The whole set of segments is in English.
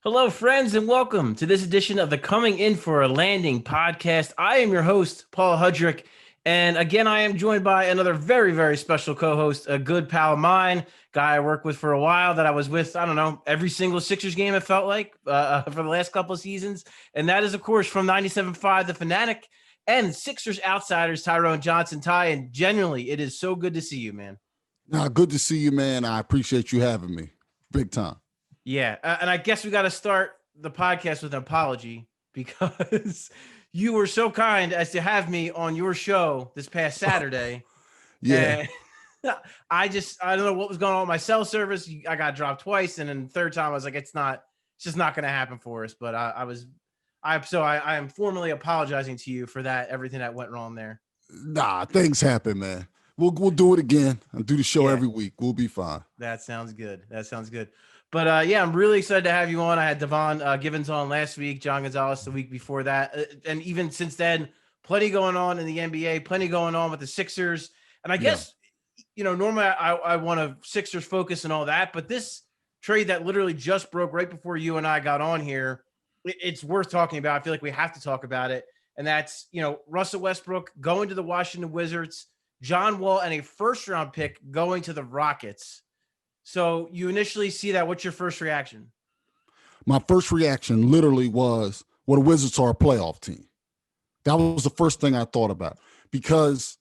Hello, friends, and welcome to this edition of the Coming In for a Landing podcast. I am your host, Paul Hudrick, and again, I am joined by another very, very special co-host, a good pal of mine, guy I worked with for a while that I was with, I don't know, every single Sixers game it felt like for the last couple of seasons, and that is, of course, from 97.5, the Fanatic and Sixers Outsiders, Tyrone Johnson. Ty, and genuinely, it is so good to see you, man. Good to see you, man. I appreciate you having me. Big time. Yeah, and I guess we got to start the podcast with an apology because you were so kind as to have me on your show this past Saturday. Yeah. And I don't know what was going on with my cell service. I got dropped twice, and then the third time I was like, it's just not going to happen for us. But I am formally apologizing to you for that, everything that went wrong there. Nah, things happen, man. We'll do it again and do the show every week. We'll be fine. That sounds good. But I'm really excited to have you on. I had Devon Givens on last week, John Gonzalez the week before that. And even since then, plenty going on in the NBA, plenty going on with the Sixers. And I guess, normally I want a Sixers focus and all that, but this trade that literally just broke right before you and I got on here, it's worth talking about. I feel like we have to talk about it. And that's, Russell Westbrook going to the Washington Wizards, John Wall, and a first-round pick going to the Rockets. So you initially see that. What's your first reaction? My first reaction literally was, well, the Wizards are a playoff team. That was the first thing I thought about because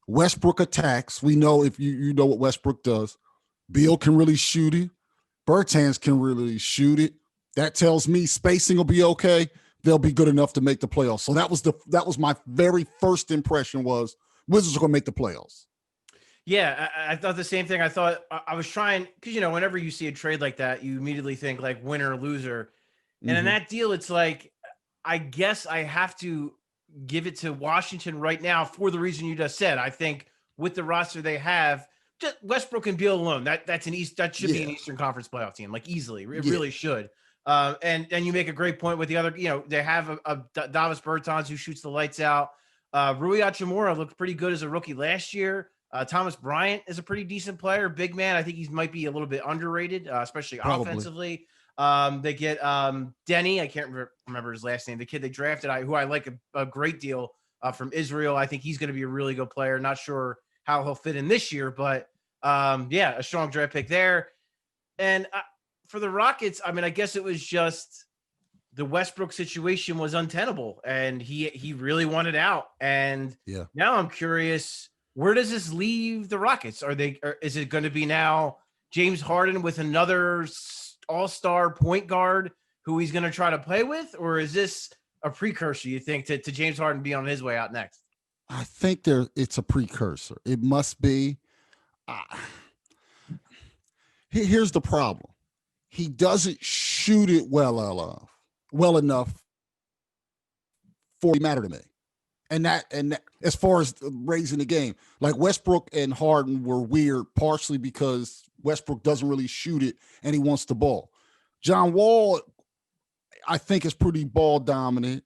Westbrook attacks. We know if you know what Westbrook does. Beal can really shoot it. Bertans can really shoot it. That tells me spacing will be okay. They'll be good enough to make the playoffs. So that was my very first impression was Wizards are going to make the playoffs. Yeah, I thought the same thing. I thought I was trying because, whenever you see a trade like that, you immediately think like winner or loser. And in that deal, it's like, I guess I have to give it to Washington right now for the reason you just said. I think with the roster they have, just Westbrook and Beal alone, that should be an Eastern Conference playoff team, like easily. It really should. And you make a great point with the other, they have a Davis Bertans who shoots the lights out. Rui Hachimura looked pretty good as a rookie last year. Thomas Bryant is a pretty decent player, big man. I think he might be a little bit underrated, especially offensively. They get Denny. I can't remember his last name. The kid they drafted, who I like a great deal from Israel. I think he's going to be a really good player. Not sure how he'll fit in this year, but a strong draft pick there. And for the Rockets, I mean, I guess it was just the Westbrook situation was untenable, and he really wanted out. And now I'm curious. Where does this leave the Rockets? Is it going to be now James Harden with another all-star point guard who he's going to try to play with? Or is this a precursor, you think, to James Harden being on his way out next? I think it's a precursor. It must be. Here's the problem. He doesn't shoot it well enough for it to matter to me. And that as far as raising the game, like Westbrook and Harden were weird, partially because Westbrook doesn't really shoot it and he wants the ball. John Wall, I think, is pretty ball dominant,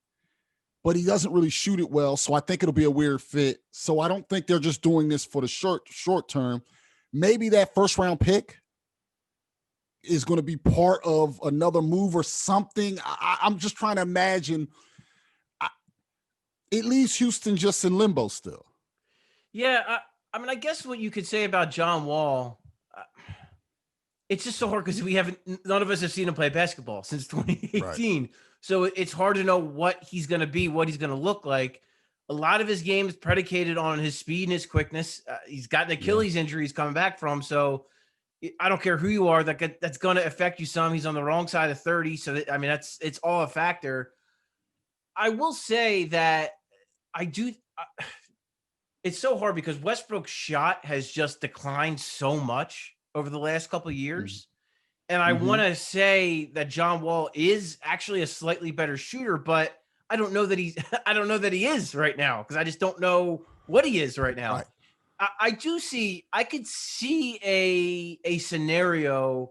but he doesn't really shoot it well. So I think it'll be a weird fit. So I don't think they're just doing this for the short term. Maybe that first round pick is going to be part of another move or something. I'm just trying to imagine. It leaves Houston just in limbo still. Yeah, I mean, I guess what you could say about John Wall, it's just so hard because none of us have seen him play basketball since 2018. Right. So it's hard to know what he's going to be, what he's going to look like. A lot of his game is predicated on his speed and his quickness. He's got an Achilles injury he's coming back from. So I don't care who you are, that's going to affect you some. He's on the wrong side of 30. So, it's all a factor. I will say that it's so hard because Westbrook's shot has just declined so much over the last couple of years. And I want to say that John Wall is actually a slightly better shooter, but I don't know that he is right now because I just don't know what he is right now. Right. I could see a scenario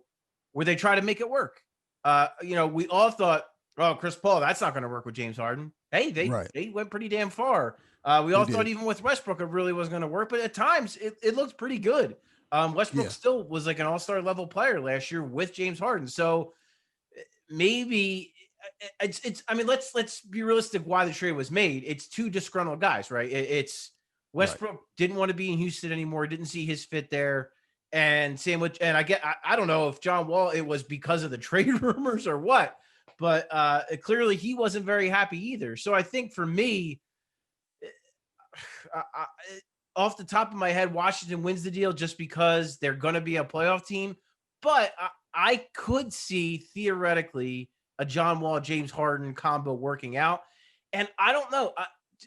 where they try to make it work. We all thought, oh, Chris Paul, that's not going to work with James Harden. Hey, they went pretty damn far. We all thought even with Westbrook, it really wasn't going to work, but at times it looked pretty good. Westbrook still was like an all-star level player last year with James Harden. So maybe it's I mean, let's be realistic why the trade was made. It's two disgruntled guys, right? It's Westbrook didn't want to be in Houston anymore, didn't see his fit there. And same with, and I don't know if John Wall, it was because of the trade rumors or what, but clearly he wasn't very happy either. So I think for me, off the top of my head, Washington wins the deal just because they're going to be a playoff team. But I could see theoretically a John Wall, James Harden combo working out. And I don't know.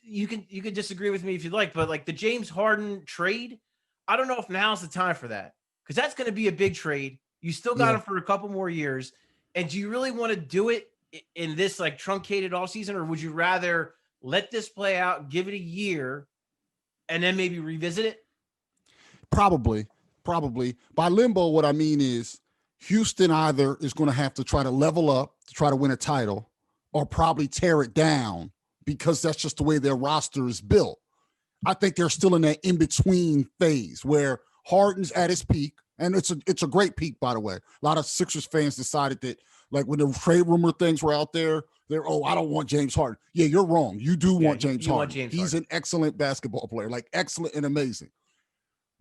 You can disagree with me if you'd like, but like the James Harden trade, I don't know if now's the time for that, because that's going to be a big trade. You still got him for a couple more years. And do you really want to do it in this like truncated all season, or would you rather let this play out, give it a year, and then maybe revisit it? Probably. By limbo, what I mean is Houston either is going to have to try to level up to try to win a title, or probably tear it down, because that's just the way their roster is built. I think they're still in that in-between phase where Harden's at his peak, and it's a great peak, by the way. A lot of Sixers fans decided that, like when the trade rumor things were out there, I don't want James Harden. Yeah, you're wrong. You do want James Harden. He's an excellent basketball player, like excellent and amazing.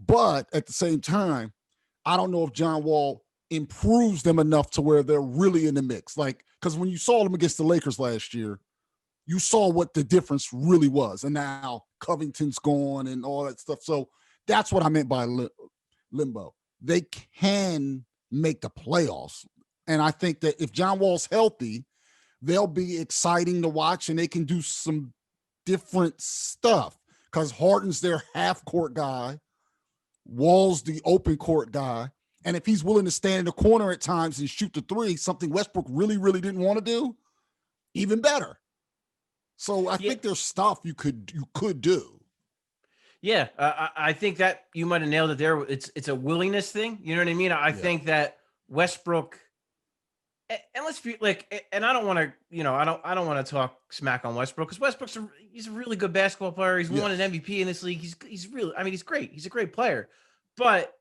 But at the same time, I don't know if John Wall improves them enough to where they're really in the mix. Like, because when you saw them against the Lakers last year, you saw what the difference really was. And now Covington's gone and all that stuff. So that's what I meant by limbo. They can make the playoffs. And I think that if John Wall's healthy, they'll be exciting to watch, and they can do some different stuff, because Harden's their half-court guy. Wall's the open court guy. And if he's willing to stand in the corner at times and shoot the three, something Westbrook really, really didn't want to do, even better. So I think there's stuff you could do. Yeah, I think that you might have nailed it there. It's a willingness thing. You know what I mean? I think that Westbrook, and let's be like, and I don't want to, I don't want to talk smack on Westbrook, because he's a really good basketball player. He's won an MVP in this league. He's really, I mean, he's great. He's a great player, but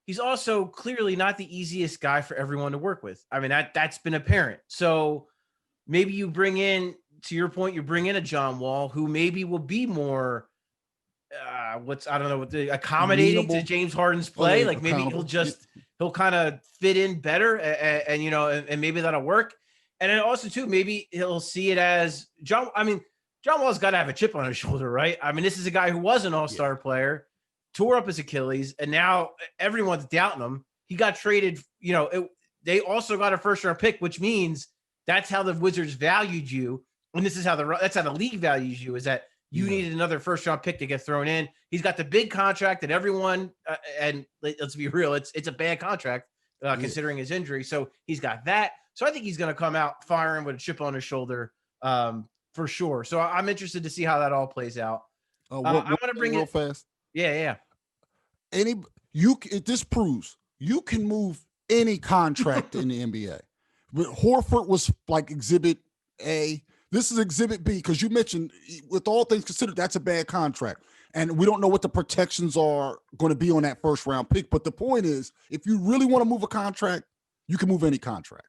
he's also clearly not the easiest guy for everyone to work with. I mean, that's been apparent. So maybe you bring in, to your point, you bring in a John Wall who maybe will be more, accommodating to James Harden's play. Like maybe he'll kind of fit in better, and maybe that'll work. And then also too, maybe he'll see it as John Wall's got to have a chip on his shoulder, right? I mean, this is a guy who was an all-star player, tore up his Achilles, and now everyone's doubting him. He got traded, they also got a first-round pick, which means that's how the Wizards valued you. And this is that's how the league values you, is that you needed another first-round pick to get thrown in. He's got the big contract that everyone, and let's be real, it's a bad contract considering his injury. So he's got that. So I think he's going to come out firing with a chip on his shoulder for sure. So I'm interested to see how that all plays out. I'm going to bring it real fast. Yeah. This proves you can move any contract in the NBA. But Horford was like Exhibit A. This is Exhibit B, because you mentioned, with all things considered, that's a bad contract. And we don't know what the protections are going to be on that first round pick. But the point is, if you really want to move a contract, you can move any contract.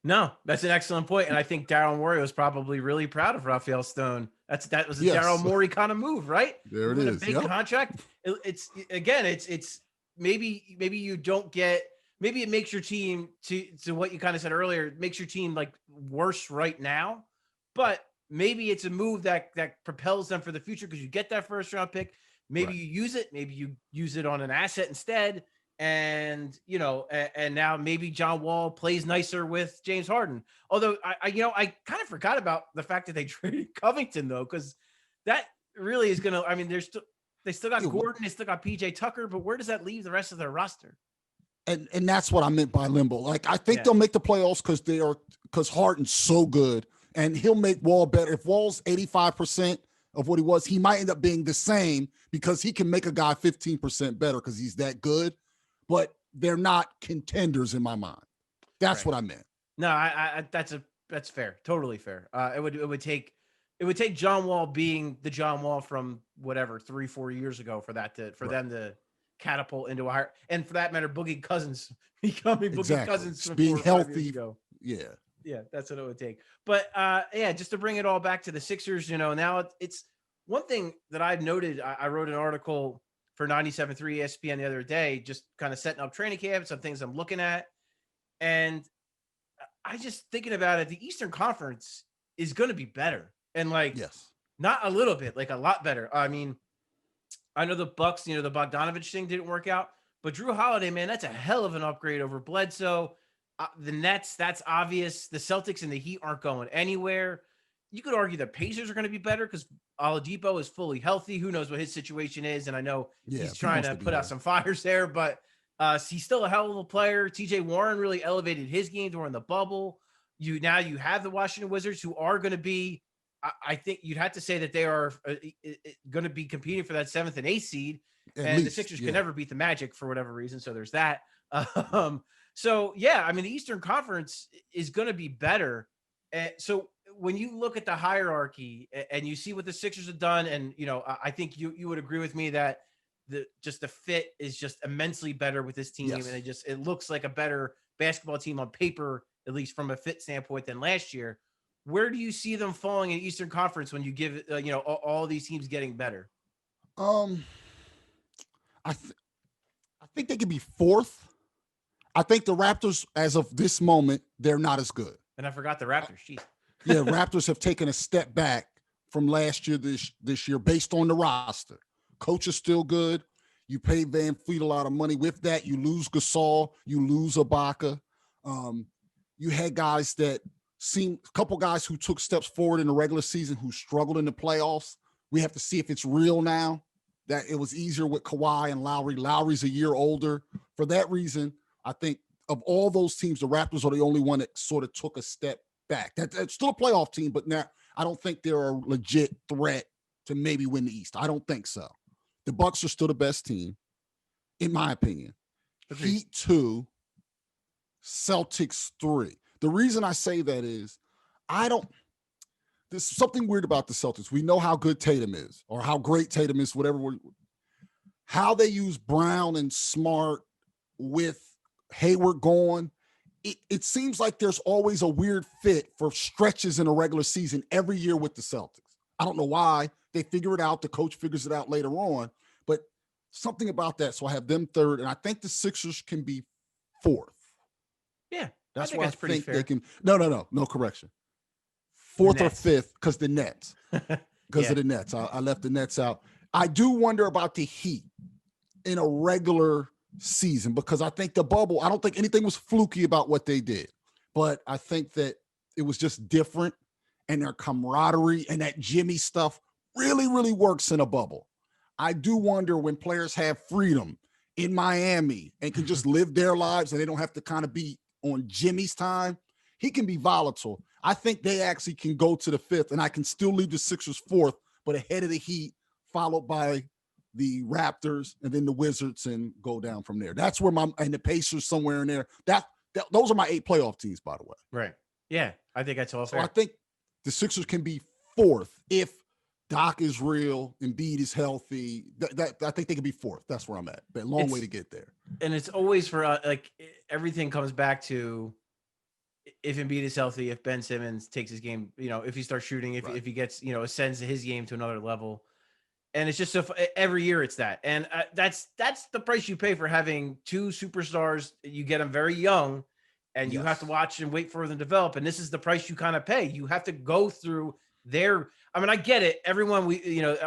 No, that's an excellent point. And I think Daryl Morey was probably really proud of Raphael Stone. That was a Daryl Morey kind of move, right? There it is. A big contract. It's maybe you don't get, maybe it makes your team, to what you kind of said earlier, it makes your team like worse right now. But maybe it's a move that propels them for the future, because you get that first round pick. Maybe you use it. Maybe you use it on an asset instead. And, and now maybe John Wall plays nicer with James Harden. Although I kind of forgot about the fact that they traded Covington, though, because that really is going to, I mean, they still got Gordon, they still got PJ Tucker, but where does that leave the rest of their roster? And that's what I meant by limbo. Like, I think they'll make the playoffs because Harden's so good. And he'll make Wall better. If Wall's 85% of what he was, he might end up being the same, because he can make a guy 15% better because he's that good. But they're not contenders in my mind. That's what I meant. No, that's fair. Totally fair. It would take John Wall being the John Wall from whatever 3-4 years ago for them to catapult into a higher, and for that matter, Boogie Cousins becoming Boogie Cousins from being 4 or 5 healthy years ago. Yeah. Yeah, that's what it would take. But yeah, just to bring it all back to the Sixers, now it's one thing that I've noted. I wrote an article for 97.3 ESPN the other day, just kind of setting up training camp, some things I'm looking at. And I just thinking about it, the Eastern Conference is going to be better. And like, Yes. not a little bit, like a lot better. I mean, I know the Bucks, the Bogdanovich thing didn't work out, but Drew Holiday, man, that's a hell of an upgrade over Bledsoe. The Nets, that's obvious. The Celtics and the Heat aren't going anywhere. You could argue the Pacers are going to be better because Oladipo is fully healthy. Who knows what his situation is? And I know he's trying to put out some fires there, but he's still a hell of a player. TJ Warren really elevated his game during the bubble. You have the Washington Wizards, who are going to be, I think you'd have to say that they are going to be competing for that 7th and 8th seed. The Sixers can never beat the Magic for whatever reason. So there's that. So yeah, I mean, the Eastern Conference is going to be better. So when you look at the hierarchy and you see what the Sixers have done, and I think you would agree with me that the fit is just immensely better with this team, and it looks like a better basketball team on paper, at least from a fit standpoint, than last year. Where do you see them falling in Eastern Conference when you give all these teams getting better? I think they could be 4th. I think the Raptors, as of this moment, they're not as good. And I forgot the Raptors. Jeez. Yeah, Raptors have taken a step back from last year, this year, based on the roster. Coach is still good. You pay Van Fleet a lot of money. With that, you lose Gasol, you lose Ibaka. You had guys a couple guys who took steps forward in the regular season who struggled in the playoffs. We have to see if it's real now. That it was easier with Kawhi and Lowry. Lowry's a year older. For that reason, I think of all those teams, the Raptors are the only one that sort of took a step back. That's still a playoff team, but now I don't think they're a legit threat to maybe win the East. I don't think so. The Bucks are still the best team, in my opinion. Agreed. Heat 2, Celtics 3. The reason I say that is there's something weird about the Celtics. We know how good Tatum is, or how great Tatum is, how they use Brown and Smart with Hayward gone. It seems like there's always a weird fit for stretches in a regular season every year with the Celtics. I don't know why. They figure it out. The coach figures it out later on, but something about that. So I have them 3rd, and I think the Sixers can be 4th. Yeah, that's why why I pretty think fair. they can. No correction. 4th or 5th, because the Nets. Because of the Nets. I left the Nets out. I do wonder about the Heat in a regular season, because I think the bubble, I don't think anything was fluky about what they did, but I think that it was just different, and their camaraderie and that Jimmy stuff really, really works in a bubble. I do wonder when players have freedom in Miami and can just live their lives and they don't have to kind of be on Jimmy's time, he can be volatile. I think they actually can go to the 5th, and I can still leave the Sixers 4th, but ahead of the Heat, followed by the Raptors and then the Wizards, and go down from there. That's where and the Pacers somewhere in there. Those are my 8 playoff teams, by the way. Right. Yeah, I think that's all fair. So I think the Sixers can be 4th if Doc is real, Embiid is healthy. I think they can be 4th. That's where I'm at. But long way to get there. And it's always for everything comes back to if Embiid is healthy, if Ben Simmons takes his game, if he starts shooting, if he gets, ascends his game to another level. And it's just every year it's that. And that's the price you pay for having 2 superstars. You get them very young, and you have to watch and wait for them to develop. And this is the price you kind of pay. You have to go through I get it. Everyone,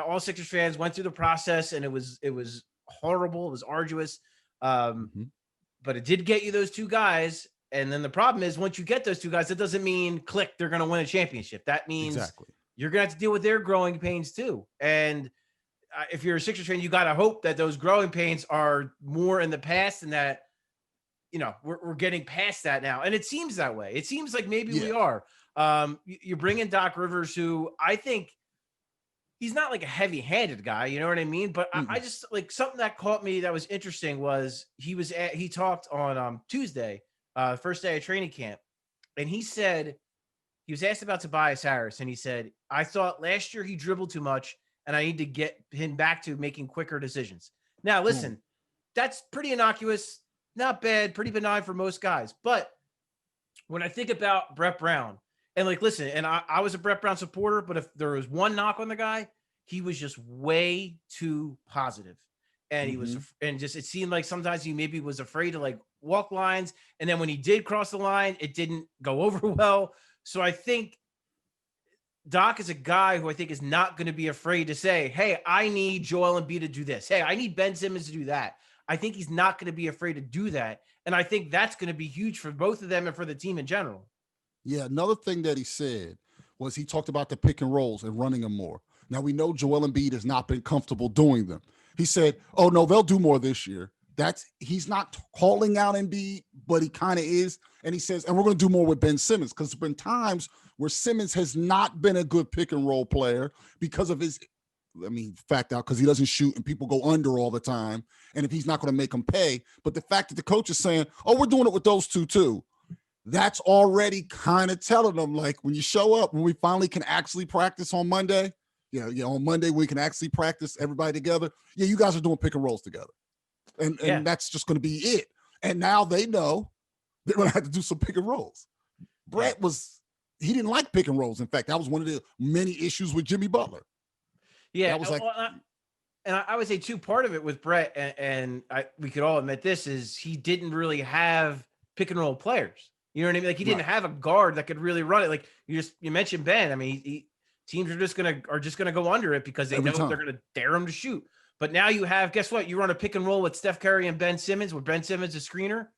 all Sixers fans went through the process, and it was horrible. It was arduous. But it did get you those 2 guys. And then the problem is, once you get those 2 guys, it doesn't mean they're going to win a championship. That means you're going to have to deal with their growing pains too. And if you're a Sixers fan, you got to hope that those growing pains are more in the past, and that, we're getting past that now. And it seems that way. It seems like maybe we are. You bring in Doc Rivers, who I think he's not like a heavy-handed guy, you know what I mean? But I just something that caught me that was interesting was he talked on Tuesday, first day of training camp, and he said he was asked about Tobias Harris, and he said, I thought last year he dribbled too much, and I need to get him back to making quicker decisions. Now, listen, that's pretty innocuous, not bad, pretty benign for most guys. But when I think about Brett Brown, and like, listen, and I was a Brett Brown supporter, but if there was one knock on the guy, he was just way too positive. And he was, and just, it seemed like sometimes he maybe was afraid to like walk lines. And then when he did cross the line, it didn't go over well. So I think Doc is a guy who I think is not going to be afraid to say, hey, I need Joel Embiid to do this. Hey, I need Ben Simmons to do that. I think he's not going to be afraid to do that. And I think that's going to be huge for both of them and for the team in general. Yeah, another thing that he said was he talked about the pick and rolls and running them more. Now, we know Joel Embiid has not been comfortable doing them. He said, oh, no, they'll do more this year. He's not calling out Embiid, but he kind of is. And he says, and we're going to do more with Ben Simmons, because there's been times where Simmons has not been a good pick and roll player because of his, fact out, because he doesn't shoot and people go under all the time. And if he's not going to make them pay, but the fact that the coach is saying, oh, we're doing it with those two too, that's already kind of telling them, like, when you show up, when we finally can actually practice on Monday, on Monday we can actually practice everybody together. Yeah, you guys are doing pick and rolls together. And that's just going to be it. And now they know they're going to have to do some pick and rolls. Brett he didn't like pick and rolls. In fact, that was one of the many issues with Jimmy Butler. Yeah. That was like, and I would say too, part of it with Brett, and we could all admit this, is he didn't really have pick and roll players. You know what I mean? Like, he didn't have a guard that could really run it. Like you mentioned Ben. I mean, teams are just gonna go under it because they know they're gonna dare him to shoot. But now you have, guess what? You run a pick and roll with Steph Curry and Ben Simmons, where Ben Simmons is a screener.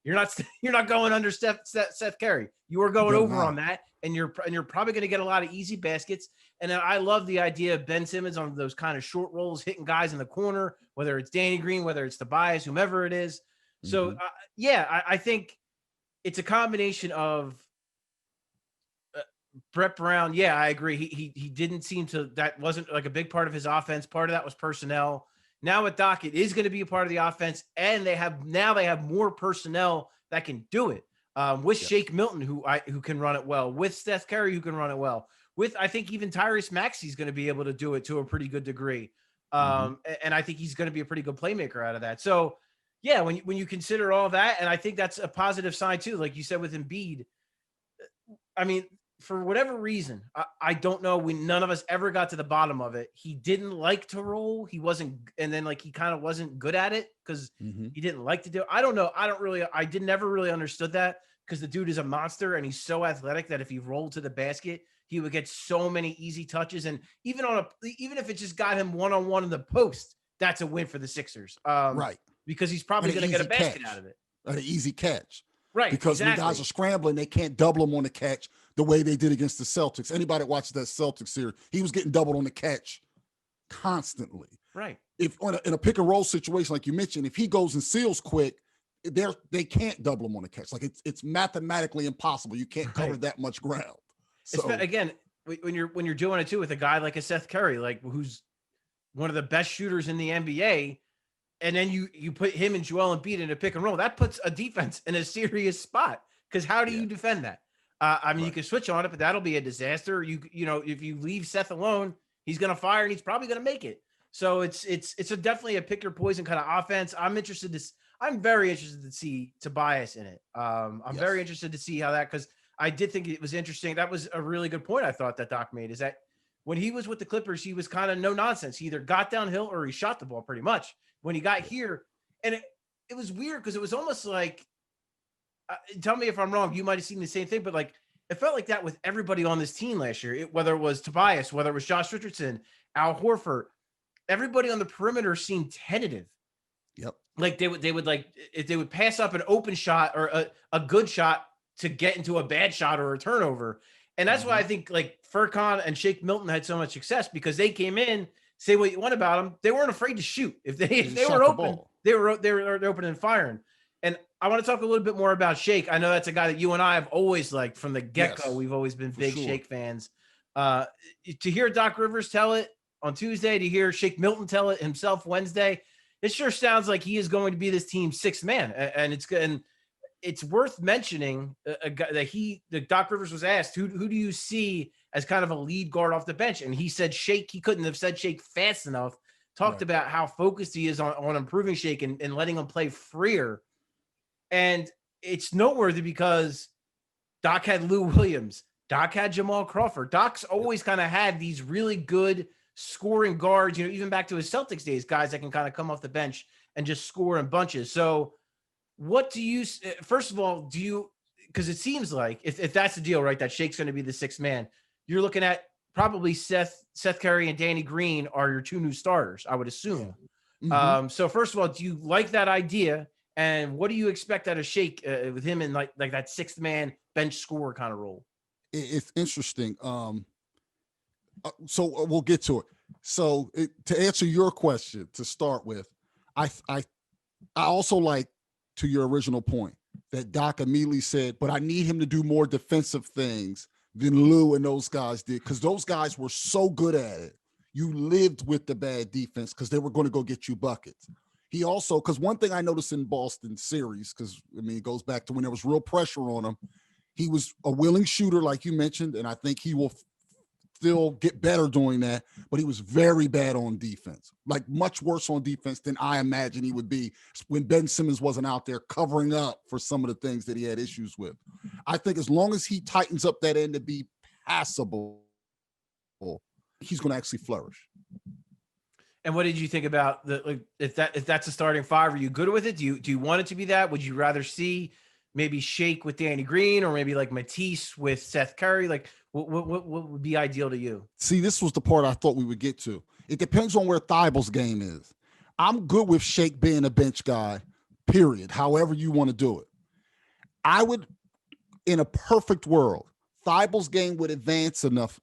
You're not going under Seth Curry. You are going over on that, and you're probably going to get a lot of easy baskets. And then I love the idea of Ben Simmons on those kind of short rolls, hitting guys in the corner, whether it's Danny Green, whether it's Tobias, whomever it is. So I think it's a combination of Brett Brown. Yeah, I agree. He didn't seem to, that wasn't like a big part of his offense. Part of that was personnel. Now with Doc, it is going to be a part of the offense, and they have more personnel that can do it. With Shake Milton, who can run it well, with Steph Curry, who can run it well, with, I think, even Tyrese Maxey is going to be able to do it to a pretty good degree. And I think he's going to be a pretty good playmaker out of that. So yeah, when you consider all that, and I think that's a positive sign too, like you said with Embiid. I mean, for whatever reason, I don't know. None of us ever got to the bottom of it. He didn't like to roll. He wasn't, and then like he kind of wasn't good at it because he didn't like to do it. I don't know. I never really understood that, because the dude is a monster and he's so athletic that if he rolled to the basket, he would get so many easy touches. And even if it just got him one-on-one in the post, that's a win for the Sixers. Right. Because he's probably going to get a basket out of it. An easy catch. Right. Because when guys are scrambling, they can't double him on the catch the way they did against the Celtics. Anybody that watches that Celtics series, he was getting doubled on the catch constantly. Right. If in a pick and roll situation, like you mentioned, if he goes and seals quick, they can't double him on the catch. Like it's mathematically impossible. You can't cover that much ground. So again, when you're doing it too with a guy like a Seth Curry, like who's one of the best shooters in the NBA, and then you put him and Joel Embiid in a pick and roll, that puts a defense in a serious spot. Because how do you defend that? You can switch on it, but that'll be a disaster. You know, if you leave Seth alone, he's going to fire and he's probably going to make it. So it's definitely a pick your poison kind of offense. I'm very interested to see Tobias in it. I'm very interested to see how that, because I did think it was interesting. That was a really good point I thought that Doc made, is that when he was with the Clippers, he was kind of no nonsense. He either got downhill or he shot the ball pretty much. When he got here, and it was weird because it was almost like, tell me if I'm wrong, you might have seen the same thing, but like it felt like that with everybody on this team last year, whether it was Tobias, whether it was Josh Richardson, Al Horford, everybody on the perimeter seemed tentative. Yep. Like they would like, if they would pass up an open shot or a good shot to get into a bad shot or a turnover. And that's why I think like Furkan and Shake Milton had so much success, because they came in, say what you want about them, they weren't afraid to shoot. If they were open, they were open and firing. And I want to talk a little bit more about Shake. I know that's a guy that you and I have always liked from the get-go. We've always been big Shake fans. To hear Doc Rivers tell it on Tuesday, to hear Shake Milton tell it himself Wednesday, it sure sounds like he is going to be this team's sixth man. And it's worth mentioning that Doc Rivers was asked, who do you see as kind of a lead guard off the bench? And he said Shake. He couldn't have said Shake fast enough. Talked about how focused he is on improving Shake and letting him play freer. And it's noteworthy because Doc had Lou Williams. Doc had Jamal Crawford. Doc's always kind of had these really good scoring guards, even back to his Celtics days, guys that can kind of come off the bench and just score in bunches. So what do you, first of all, because it seems like if that's the deal, right, that Shake's going to be the sixth man, you're looking at probably Seth Curry and Danny Green are your two new starters, I would assume. Mm-hmm. So first of all, do you like that idea? And what do you expect out of Shake with him in like that sixth man bench scorer kind of role? It's interesting. So we'll get to it. So to answer your question, to start with, I also like, to your original point, that Doc immediately said, but I need him to do more defensive things than Lou and those guys did, because those guys were so good at it. You lived with the bad defense because they were going to go get you buckets. He also, because one thing I noticed in Boston series, because it goes back to when there was real pressure on him, he was a willing shooter, like you mentioned, and I think he will still get better doing that, but he was very bad on defense, like much worse on defense than I imagine he would be when Ben Simmons wasn't out there covering up for some of the things that he had issues with. I think as long as he tightens up that end to be passable, he's going to actually flourish. And what did you think about if that's a starting five? Are you good with it? Do you want it to be that? Would you rather see maybe Shake with Danny Green, or maybe like Matisse with Seth Curry? Like what would be ideal to you? See, this was the part I thought we would get to. It depends on where Thibel's game is. I'm good with Shake being a bench guy, period, however you want to do it. I would, in a perfect world, Thibel's game would advance enough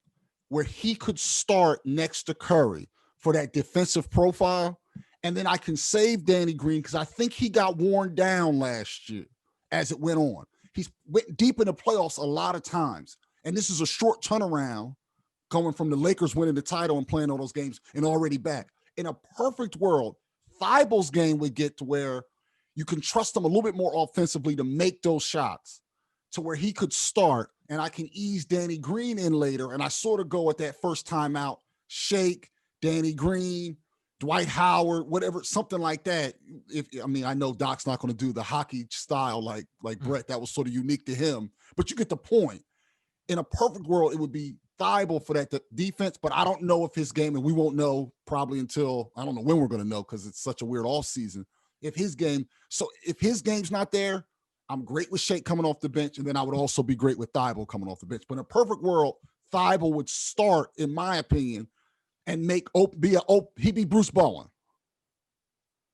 where he could start next to Curry for that defensive profile. And then I can save Danny Green because I think he got worn down last year as it went on. He's went deep in the playoffs a lot of times. And this is a short turnaround coming from the Lakers winning the title and playing all those games and already back. In a perfect world, Thibel's game would get to where you can trust him a little bit more offensively to make those shots, to where he could start and I can ease Danny Green in later. And I sort of go at that first time out, Shake, Danny Green, Dwight Howard, whatever, something like that. I know Doc's not going to do the hockey style like Brett. That was sort of unique to him, but you get the point. In a perfect world, it would be Thibault for that defense, but I don't know if his game, and we won't know probably until, I don't know when we're going to know because it's such a weird off season. If his game's not there, I'm great with Shake coming off the bench, and then I would also be great with Thibault coming off the bench. But in a perfect world, Thibault would start, in my opinion, and he'd be Bruce Bowen.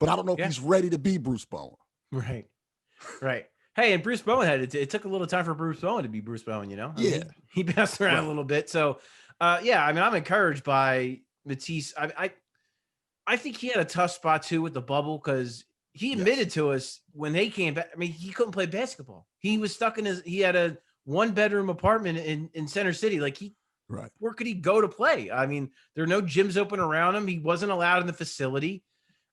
But I don't know if he's ready to be Bruce Bowen. Right. Hey, and Bruce Bowen it took a little time for Bruce Bowen to be Bruce Bowen, Yeah. He bounced around a little bit. So, I'm encouraged by Matisse. I think he had a tough spot too with the bubble because he admitted to us when they came back. He couldn't play basketball. He was stuck he had a 1-bedroom apartment in Center City. Like where could he go to play? There are no gyms open around him. He wasn't allowed in the facility.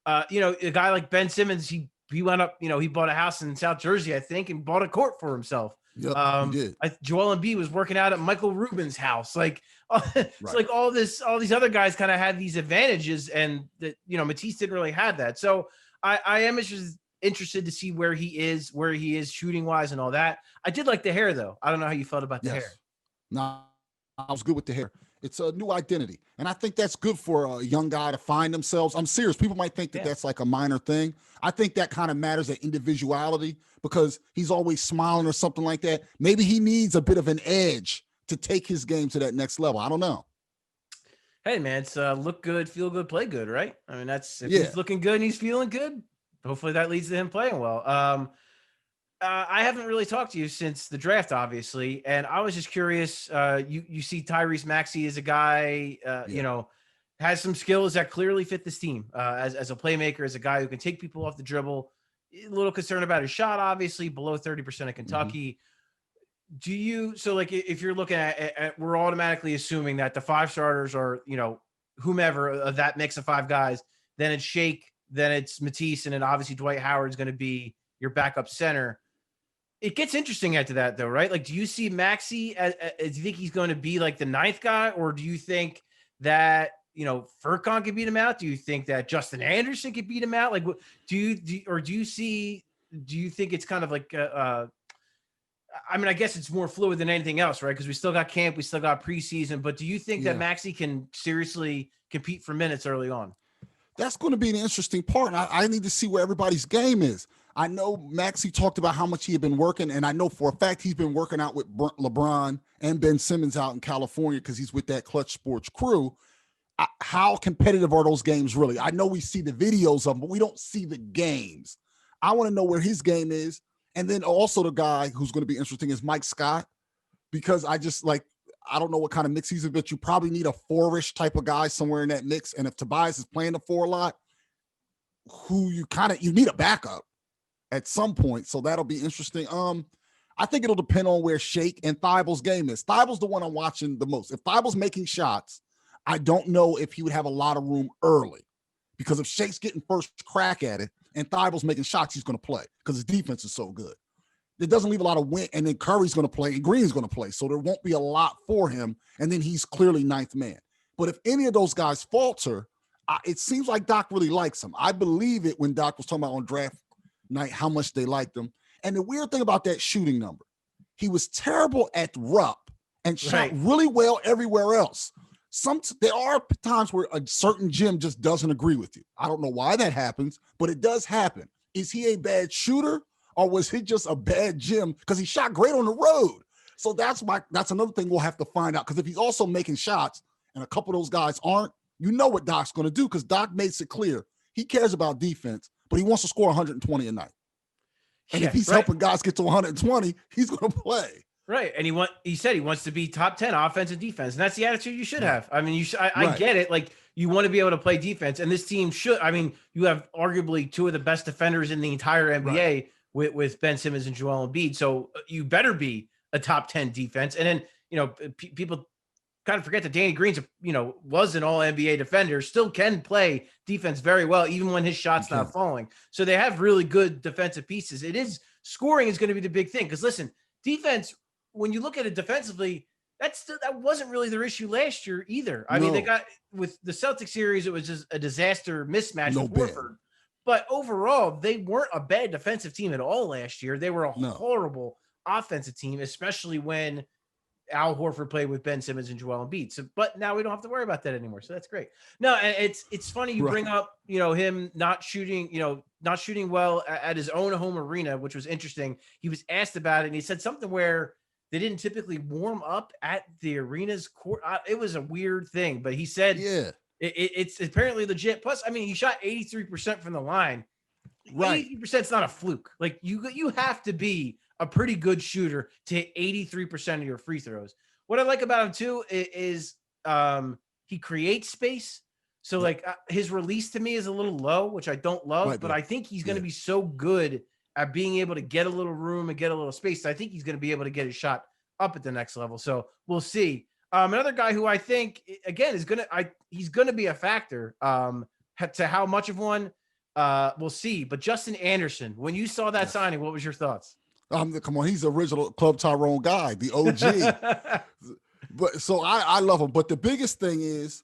A guy like Ben Simmons, he went up, he bought a house in South Jersey, I think, and bought a court for himself. Yep, he did. Joel Embiid was working out at Michael Rubin's house. It's like all these other guys kind of had these advantages, and that Matisse didn't really have that. So I am interested to see where he is shooting wise and all that. I did like the hair though. I don't know how you felt about the hair. No, I was good with the hair. It's a new identity. And I think that's good for a young guy to find themselves. I'm serious. People might think that that's like a minor thing. I think that kind of matters, that individuality, because he's always smiling or something like that. Maybe he needs a bit of an edge to take his game to that next level. I don't know. Hey, man, it's look good, feel good, play good, right? If he's looking good and he's feeling good, hopefully that leads to him playing well. I haven't really talked to you since the draft, obviously, and I was just curious. You see Tyrese Maxey as a guy, has some skills that clearly fit this team as a playmaker, as a guy who can take people off the dribble. A little concerned about his shot, obviously, below 30% of Kentucky. If you're looking at we're automatically assuming that the 5 starters are, whomever of that mix of 5 guys, then it's Shake, then it's Matisse, and then obviously Dwight Howard is going to be your backup center. It gets interesting after that, though, right? Like, do you see Maxey do you think he's going to be like the 9th guy, or do you think that, Furkan could beat him out? Do you think that Justin Anderson could beat him out? Like, do you think it's kind of like, I mean, I guess it's more fluid than anything else, right? Because we still got camp, we still got preseason. But do you think that Maxey can seriously compete for minutes early on? That's going to be an interesting part. And I need to see where everybody's game is. I know Maxey talked about how much he had been working, and I know for a fact he's been working out with LeBron and Ben Simmons out in California because he's with that Clutch Sports crew. How competitive are those games really? I know we see the videos of them, but we don't see the games. I want to know where his game is. And then also the guy who's going to be interesting is Mike Scott, because I don't know what kind of mix he's in, but you probably need a 4-ish type of guy somewhere in that mix. And if Tobias is playing the 4 a lot, you need a backup at some point. So that'll be interesting. I think it'll depend on where Shake and Thibel's game is. Thibel's the one I'm watching the most. If Thibel's making shots, I don't know if he would have a lot of room early, because if Shake's getting first crack at it and Thibel's making shots, he's going to play because his defense is so good. It doesn't leave a lot of win, and then Curry's going to play and Green's going to play, so there won't be a lot for him, and then he's clearly 9th man. But if any of those guys falter, it seems like Doc really likes him. I believe it when Doc was talking about on draft night how much they liked him. And the weird thing about that shooting number, he was terrible at Rupp and shot really well everywhere else. There are times where a certain gym just doesn't agree with you. I don't know why that happens, but it does happen. Is he a bad shooter, or was he just a bad gym? Because he shot great on the road. So that's another thing we'll have to find out. Because if he's also making shots and a couple of those guys aren't, you know what Doc's going to do, because Doc makes it clear he cares about defense, but he wants to score 120 a night. And if he's helping guys get to 120, he's going to play. Right. And he said he wants to be top 10 offense and defense. And that's the attitude you should have. I mean, I get it. Like, you want to be able to play defense, and this team should. I mean, you have arguably 2 of the best defenders in the entire NBA with Ben Simmons and Joel Embiid. So you better be a top 10 defense. And then, people kind of forget that Danny Green's, was an all NBA defender, still can play defense very well, even when his shot's not falling. So they have really good defensive pieces. Scoring is going to be the big thing. Because listen, defense, when you look at it defensively, that wasn't really their issue last year either. I mean, they got, with the Celtics series, it was just a disaster mismatch with Horford. But overall, they weren't a bad defensive team at all last year. They were a horrible offensive team, especially when Al Horford played with Ben Simmons and Joel Embiid. So, but now we don't have to worry about that anymore. So that's great. No, and it's funny you bring up, him not shooting well at his own home arena, which was interesting. He was asked about it, and he said something where they didn't typically warm up at the arena's court. It was a weird thing, but he said, it's apparently legit. Plus, I mean, he shot 83% from the line. 83% is not a fluke. Like, you have to be a pretty good shooter to hit 83% of your free throws. What I like about him too is he creates space. So his release to me is a little low, which I don't love, but I think he's going to be so good at being able to get a little room and get a little space. I think he's going to be able to get his shot up at the next level. So we'll see. Another guy who I think, again, he's going to be a factor to how much of one we'll see. But Justin Anderson, when you saw that signing, what was your thoughts? Come on, he's the original Club Tyrone guy, the OG. But so I love him. But the biggest thing is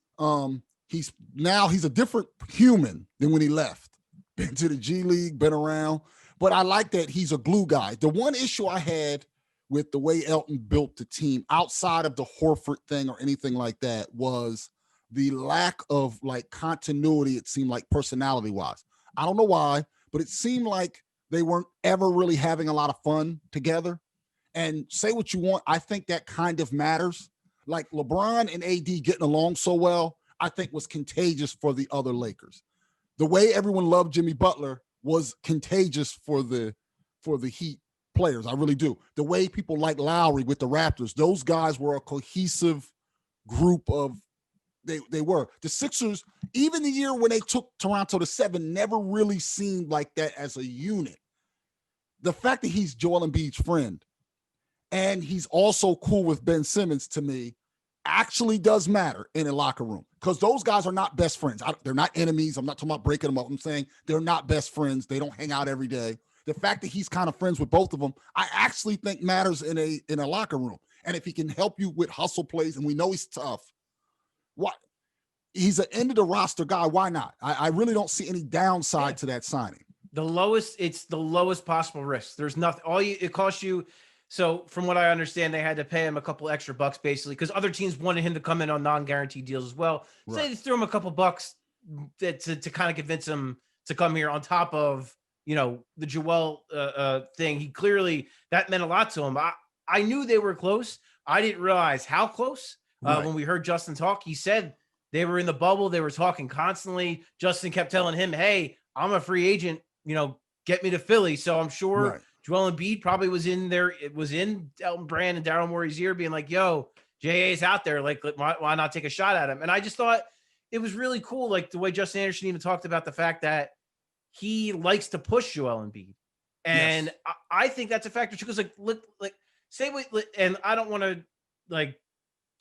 he's a different human than when he left. Been to the G League, been around. But I like that he's a glue guy. The one issue I had with the way Elton built the team outside of the Horford thing or anything like that was the lack of continuity, it seemed like, personality-wise. I don't know why, but it seemed like they weren't ever really having a lot of fun together. And say what you want, I think that kind of matters. Like LeBron and AD getting along so well, I think was contagious for the other Lakers. The way everyone loved Jimmy Butler was contagious for the Heat players. I really do. The way people like Lowry with the Raptors, those guys were a cohesive group of, they were. The Sixers, even the year when they took Toronto to 7, never really seemed like that as a unit. The fact that he's Joel Embiid's friend and he's also cool with Ben Simmons, to me, actually does matter in a locker room, because those guys are not best friends. They're not enemies. I'm not talking about breaking them up. I'm saying they're not best friends. They don't hang out every day. The fact that he's kind of friends with both of them, I actually think matters in a locker room. And if he can help you with hustle plays, and we know he's tough, he's an end of the roster guy. Why not? I really don't see any downside to that signing. It's the lowest possible risk. There's nothing. It costs you So from what I understand, they had to pay him a couple extra bucks basically because other teams wanted him to come in on non-guaranteed deals as well. So Right. they threw him a couple bucks to kind of convince him to come here on top of, the Joel thing. He clearly, that meant a lot to him. I knew they were close. I didn't realize how close. Right. When we heard Justin talk, he said they were in the bubble. They were talking constantly. Justin kept telling him, hey, I'm a free agent, get me to Philly. So I'm sure Right. Joel Embiid probably was in there. It was in Elton Brand and Daryl Morey's ear being like, yo, JA's out there. Like, why not take a shot at him? And I just thought it was really cool. Like the way Justin Anderson even talked about the fact that he likes to push Joel Embiid. And Yes. I think that's a factor too. Cause say what, and I don't want to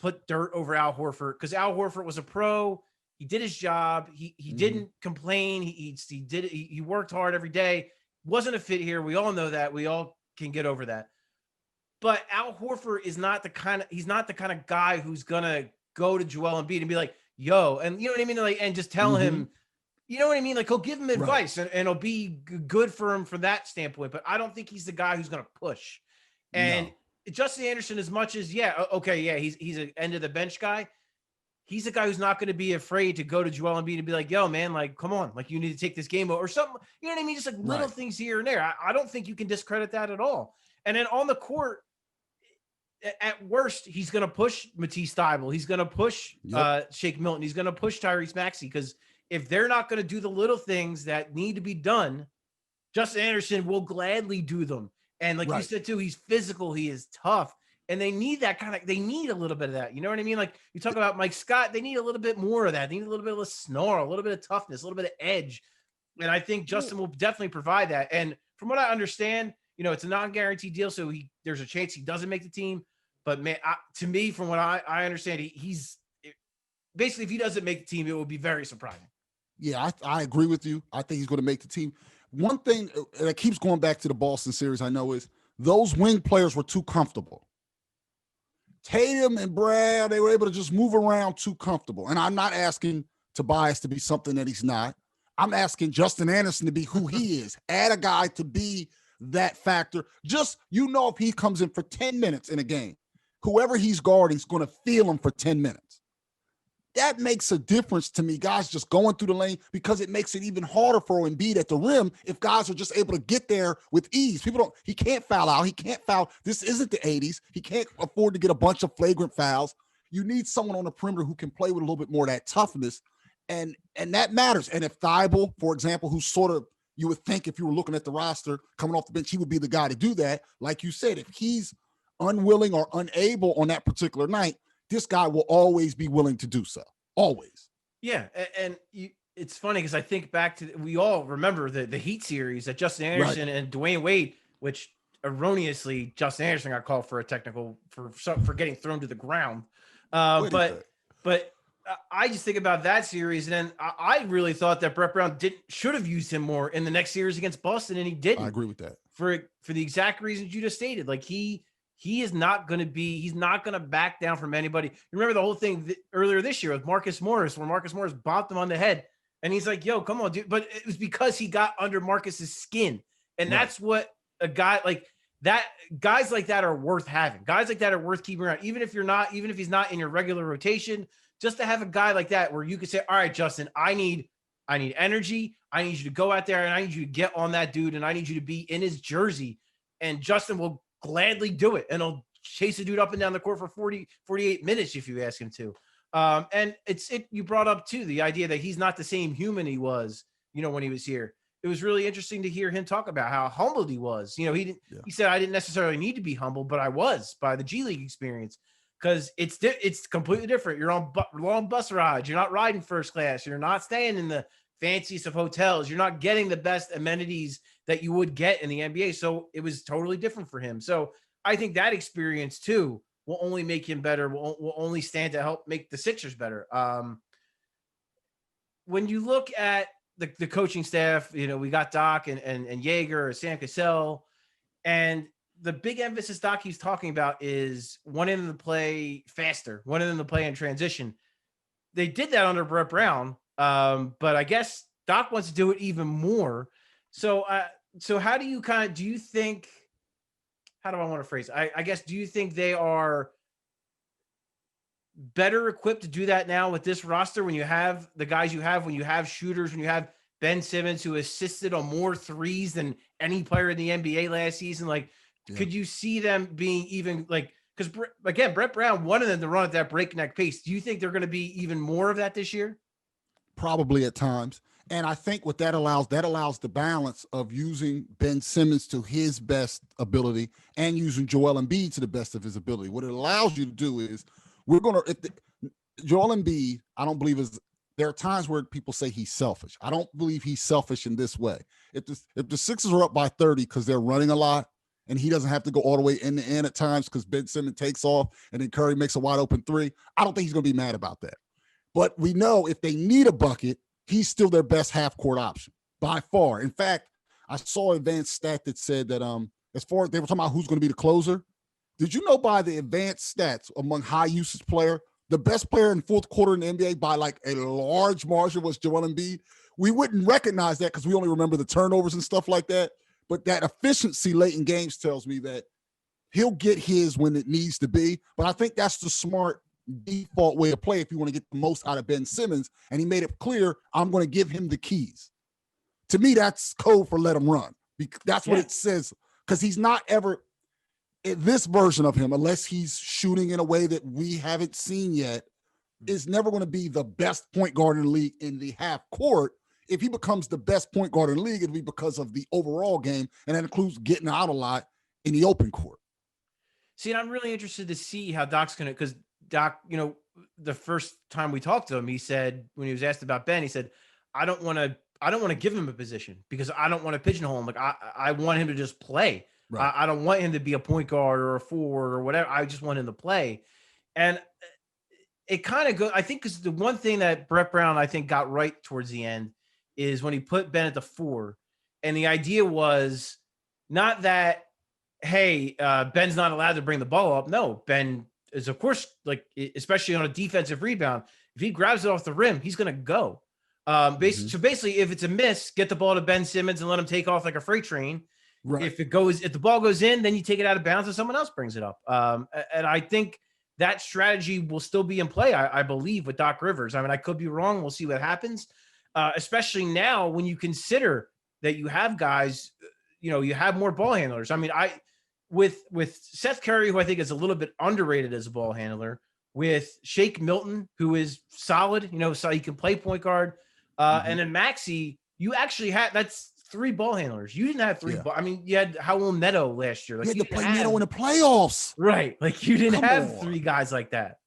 put dirt over Al Horford because Al Horford was a pro. He did his job. He didn't complain. He did it. He worked hard every day. Wasn't a fit here. We all know that. We all can get over that. But Al Horford is not the kind of guy who's gonna go to Joel Embiid and be like, yo, and you know what I mean? Like, and just tell him, you know what I mean? Like he'll give him advice and it'll be good for him from that standpoint. But I don't think he's the guy who's gonna push. And Justin Anderson, as much as, he's an end of the bench guy. He's a guy who's not going to be afraid to go to Joel Embiid and be like, yo, man, like, come on, like you need to take this game or something. You know what I mean? Just like little things here and there. I don't think you can discredit that at all. And then on the court, at worst, he's going to push Matisse Thybulle. He's going to push Shake Milton. He's going to push Tyrese Maxey because if they're not going to do the little things that need to be done, Justin Anderson will gladly do them. And like you said, too, he's physical. He is tough. And they need that they need a little bit of that. You know what I mean? Like you talk about Mike Scott, they need a little bit more of that. They need a little bit of a snarl, a little bit of toughness, a little bit of edge. And I think Justin will definitely provide that. And from what I understand, it's a non-guaranteed deal. So there's a chance he doesn't make the team. But man, to me, from what I understand, he's basically, if he doesn't make the team, it would be very surprising. Yeah, I agree with you. I think he's going to make the team. One thing that keeps going back to the Boston series, I know, is those wing players were too comfortable. Tatum and Brad, they were able to just move around too comfortable. And I'm not asking Tobias to be something that he's not. I'm asking Justin Anderson to be who he is. Add a guy to be that factor. Just, if he comes in for 10 minutes in a game, whoever he's guarding is going to feel him for 10 minutes. That makes a difference to me, guys just going through the lane, because it makes it even harder for Embiid at the rim if guys are just able to get there with ease. He can't foul out. He can't foul. This isn't the 80s. He can't afford to get a bunch of flagrant fouls. You need someone on the perimeter who can play with a little bit more of that toughness, and that matters. And if Thybulle, for example, who's sort of, you would think if you were looking at the roster coming off the bench, he would be the guy to do that. Like you said, if he's unwilling or unable on that particular night, this guy will always be willing to do so. Always. Yeah. And it's funny because I think back to, we all remember the Heat series that Justin Anderson and Dwayne Wade, which erroneously Justin Anderson got called for a technical for getting thrown to the ground. But I just think about that series, and then I really thought that Brett Brown should have used him more in the next series against Boston, and he didn't. I agree with that. For the exact reasons you just stated. Like he is not going to he's not going to back down from anybody. You remember the whole thing earlier this year with Marcus Morris, where Marcus Morris bopped him on the head, and he's like, yo, come on, dude. But it was because he got under Marcus's skin. And that's what a guy like that, guys like that are worth having. Guys like that are worth keeping around. Even if he's not in your regular rotation, just to have a guy like that where you could say, all right, Justin, I need energy. I need you to go out there and I need you to get on that dude. And I need you to be in his jersey. And Justin will gladly do it. And he'll chase a dude up and down the court for 48 minutes if you ask him to. And you brought up too, the idea that he's not the same human he was, when he was here. It was really interesting to hear him talk about how humbled he was. He said, I didn't necessarily need to be humbled, but I was by the G League experience. Because it's completely different. You're on long bus rides. You're not riding first class. You're not staying in the fanciest of hotels. You're not getting the best amenities that you would get in the NBA. So it was totally different for him. So I think that experience too will only make him better. Will only stand to help make the Sixers better. When you look at the coaching staff, we got Doc and Yeager, Sam Cassell, and the big emphasis Doc keeps talking about is wanting them to play faster, wanting them to play in transition. They did that under Brett Brown, but I guess Doc wants to do it even more. So how do you think how do I want to phrase it? I guess, do you think they are better equipped to do that now with this roster when you have the guys you have, when you have shooters, when you have Ben Simmons, who assisted on more threes than any player in the NBA last season? Like, could you see them being even like, because again, Brett Brown wanted them to run at that breakneck pace. Do you think they're going to be even more of that this year? Probably at times. And I think what that allows the balance of using Ben Simmons to his best ability and using Joel Embiid to the best of his ability. What it allows you to do is Joel Embiid, I don't believe there are times where people say he's selfish. I don't believe he's selfish in this way. If the Sixers are up by 30 because they're running a lot and he doesn't have to go all the way in the end at times because Ben Simmons takes off and then Curry makes a wide open three, I don't think he's going to be mad about that. But we know if they need a bucket, he's still their best half-court option by far. In fact, I saw an advanced stat that said that as far as they were talking about who's going to be the closer, did you know by the advanced stats among high-usage player, the best player in fourth quarter in the NBA by like a large margin was Joel Embiid? We wouldn't recognize that because we only remember the turnovers and stuff like that. But that efficiency late in games tells me that he'll get his when it needs to be. But I think that's the smart default way to play if you want to get the most out of Ben Simmons. And he made it clear, I'm going to give him the keys. To me, that's code for let him run. That's what it says. Because he's not ever, this version of him, unless he's shooting in a way that we haven't seen yet, is never going to be the best point guard in the league in the half court. If he becomes the best point guard in the league, it'll be because of the overall game. And that includes getting out a lot in the open court. See, and I'm really interested to see how Doc's going to, because Doc, the first time we talked to him, he said, when he was asked about Ben, he said, I don't want to give him a position because I don't want to pigeonhole him. Like I want him to just play. Right. I don't want him to be a point guard or a forward or whatever. I just want him to play. And it kind of goes, I think, because the one thing that Brett Brown, I think, got right towards the end is when he put Ben at the 4. And the idea was not that, hey, Ben's not allowed to bring the ball up. No, Ben is, of course, like, especially on a defensive rebound, if he grabs it off the rim, he's going to go. So basically, if it's a miss, get the ball to Ben Simmons and let him take off like a freight train. Right. If the ball goes in, then you take it out of bounds and someone else brings it up. And I think that strategy will still be in play, I believe, with Doc Rivers. I mean, I could be wrong. We'll see what happens. Especially now when you consider that you have guys, you have more ball handlers. I mean, with Seth Curry, who I think is a little bit underrated as a ball handler, with Shake Milton, who is solid, so he can play point guard. And then Maxey, you actually had, that's 3 ball handlers. You didn't have 3. I mean, you had Howell Neto last year. Like, you had to play Neto in the playoffs. Right. Like, you didn't have 3 guys like that.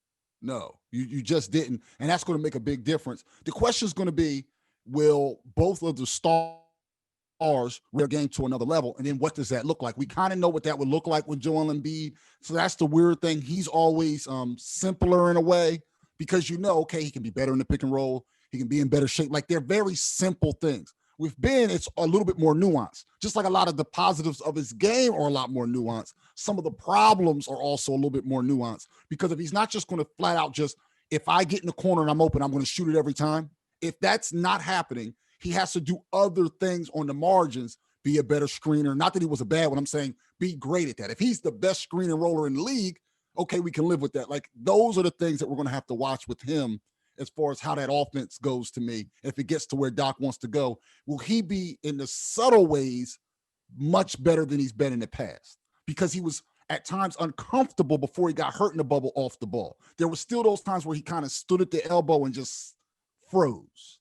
No, you just didn't. And that's going to make a big difference. The question is going to be, will both of the stars their game to another level? And then what does that look like? We kind of know what that would look like with Joel Embiid. So that's the weird thing. He's always simpler in a way because okay, he can be better in the pick and roll. He can be in better shape. Like, they're very simple things. With Ben, it's a little bit more nuanced. Just like a lot of the positives of his game are a lot more nuanced. Some of the problems are also a little bit more nuanced because if he's not just going to flat out just, if I get in the corner and I'm open, I'm going to shoot it every time. If that's not happening, he has to do other things on the margins, be a better screener. Not that he was a bad one. I'm saying be great at that. If he's the best screen and roller in the league, okay, we can live with that. Like, those are the things that we're going to have to watch with him as far as how that offense goes to me. If it gets to where Doc wants to go, will he be in the subtle ways much better than he's been in the past? Because he was at times uncomfortable before he got hurt in the bubble off the ball. There were still those times where he kind of stood at the elbow and just froze.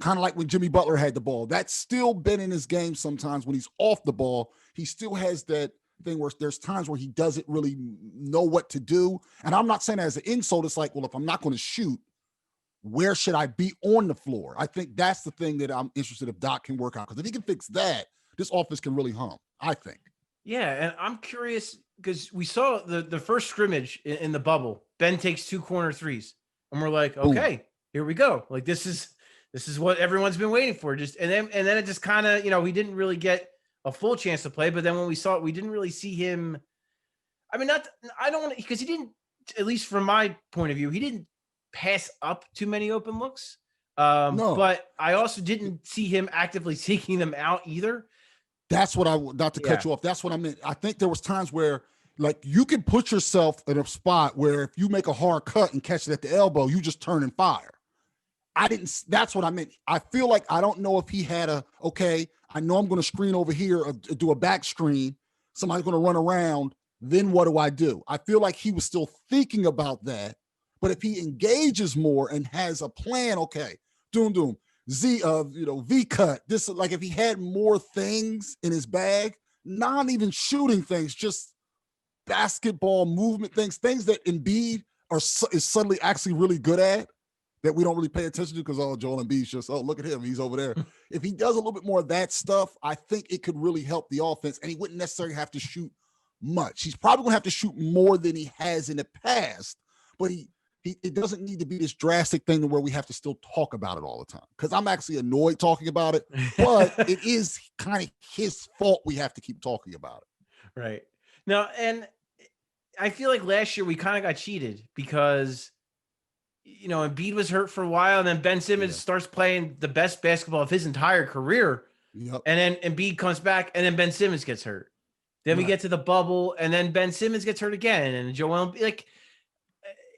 Kind of like when Jimmy Butler had the ball. That's still been in his game sometimes when he's off the ball. He still has that thing where there's times where he doesn't really know what to do. And I'm not saying that as an insult. It's like, well, if I'm not going to shoot, where should I be on the floor? I think that's the thing that I'm interested if Doc can work out. Because if he can fix that, this offense can really hum, I think. Yeah, and I'm curious because we saw the first scrimmage in the bubble. Ben takes 2 corner threes. And we're like, okay, boom, here we go. Like, this is what everyone's been waiting for. And then it just kind of, he didn't really get a full chance to play. But then when we saw it, we didn't really see him. I mean, I don't want to, because he didn't, at least from my point of view, he didn't pass up too many open looks. No. But I also didn't see him actively seeking them out either. That's what not to cut you off. That's what I meant. I think there was times where like you can put yourself in a spot where if you make a hard cut and catch it at the elbow, you just turn and fire. That's what I meant. I feel like, I don't know if he had I know I'm going to screen over here or do a back screen. Somebody's going to run around. Then what do? I feel like he was still thinking about that. But if he engages more and has a plan, doom, V cut. This, like, if he had more things in his bag, not even shooting things, just basketball movement things that Embiid is suddenly actually really good at, that we don't really pay attention to because Joel Embiid's just, look at him, he's over there. If he does a little bit more of that stuff, I think it could really help the offense, and he wouldn't necessarily have to shoot much. He's probably going to have to shoot more than he has in the past, but it doesn't need to be this drastic thing to where we have to still talk about it all the time, because I'm actually annoyed talking about it, but it is kind of his fault we have to keep talking about it. Right. Now, and I feel like last year we kind of got cheated because, Embiid was hurt for a while, and then Ben Simmons starts playing the best basketball of his entire career. Yep. And then Embiid comes back, and then Ben Simmons gets hurt. Then we get to the bubble, and then Ben Simmons gets hurt again. And Joel,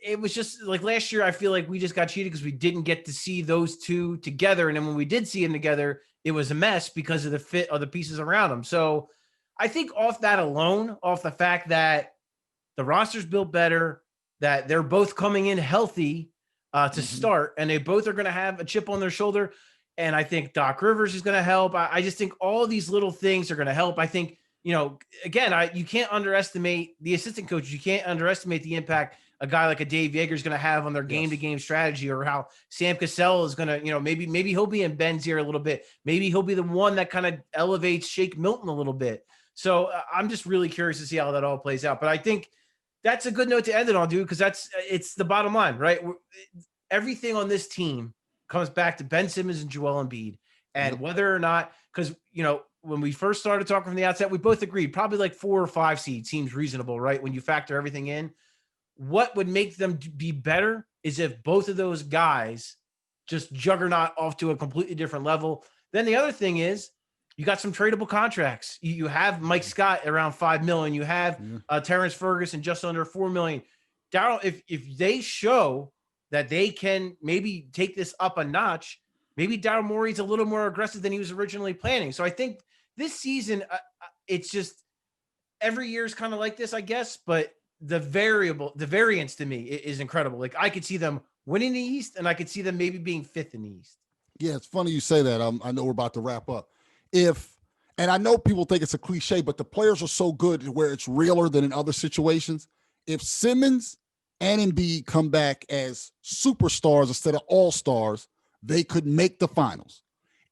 it was just like last year, I feel like we just got cheated because we didn't get to see those two together. And then when we did see them together, it was a mess because of the fit of the pieces around them. So I think off that alone, off the fact that the roster's built better, that they're both coming in healthy to start, and they both are going to have a chip on their shoulder. And I think Doc Rivers is going to help. I just think all these little things are going to help. I think, again, you can't underestimate the assistant coaches. You can't underestimate the impact a guy like a Dave Yeager is going to have on their game-to-game strategy, or how Sam Cassell is going to, maybe he'll be in Ben's ear a little bit. Maybe he'll be the one that kind of elevates Shake Milton a little bit. So I'm just really curious to see how that all plays out. But I think that's a good note to end it on, dude, because it's the bottom line, right? Everything on this team comes back to Ben Simmons and Joel Embiid, and whether or not, because, when we first started talking from the outset, we both agreed probably like 4 or 5 seed seems reasonable, right? When you factor everything in, what would make them be better is if both of those guys just juggernaut off to a completely different level. Then the other thing is, you got some tradable contracts. You have Mike Scott around $5 million. You have Terrence Ferguson just under $4 million. Daryl, if they show that they can maybe take this up a notch, maybe Daryl Morey's a little more aggressive than he was originally planning. So I think this season, it's just every year is kind of like this, I guess. But the variance to me is incredible. Like, I could see them winning the East, and I could see them maybe being 5th in the East. Yeah, it's funny you say that. I know we're about to wrap up. And I know people think it's a cliche, but the players are so good where it's realer than in other situations. If Simmons and Embiid come back as superstars instead of all-stars, they could make the finals.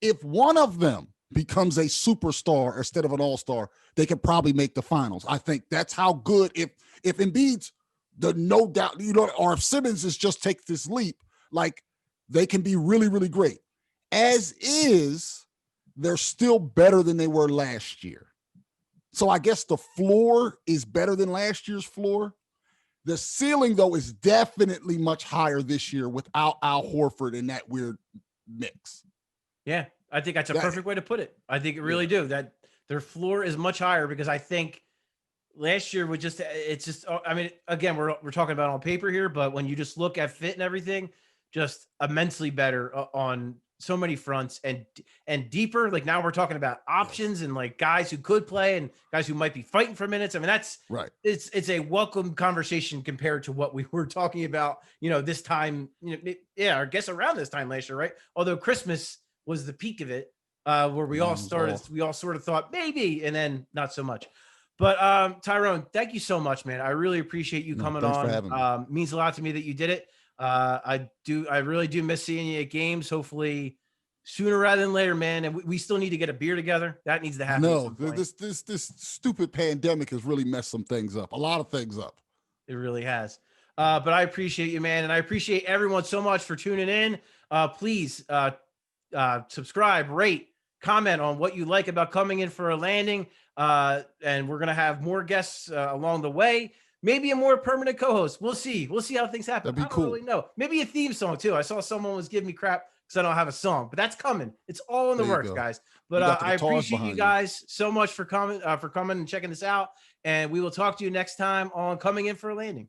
If one of them becomes a superstar instead of an all-star, they could probably make the finals. I think that's how good, if Embiid's no doubt, or if Simmons just takes this leap, like, they can be really, really great. As is, they're still better than they were last year. So I guess the floor is better than last year's floor. The ceiling, though, is definitely much higher this year without Al Horford in that weird mix. Yeah, I think that's a perfect way to put it. I think it really do. That their floor is much higher, because I think last year again, we're talking about on paper here, but when you just look at fit and everything, just immensely better on so many fronts, and deeper. Like, now we're talking about options and like guys who could play and guys who might be fighting for minutes. I mean, that's right. It's a welcome conversation compared to what we were talking about, this time, I guess around this time last year, right? Although Christmas was the peak of it, where we all sort of thought maybe, and then not so much. But Tyrone, thank you so much, man. I really appreciate you coming on. For having me. Means a lot to me that you did it. I really do miss seeing you at games. Hopefully sooner rather than later, man. And we still need to get a beer together. That needs to happen. No, this stupid pandemic has really messed some things up. A lot of things up. It really has. But I appreciate you, man. And I appreciate everyone so much for tuning in. Please subscribe, rate, comment on what you like about Coming In for a Landing. And we're going to have more guests along the way. maybe a more permanent co-host. We'll see. We'll see how things happen. That'd be cool. I don't really know. Maybe a theme song too. I saw someone was giving me crap because I don't have a song, but that's coming. It's all in the works, guys. But I appreciate you guys so much for coming and checking this out. And we will talk to you next time on Coming In for a Landing.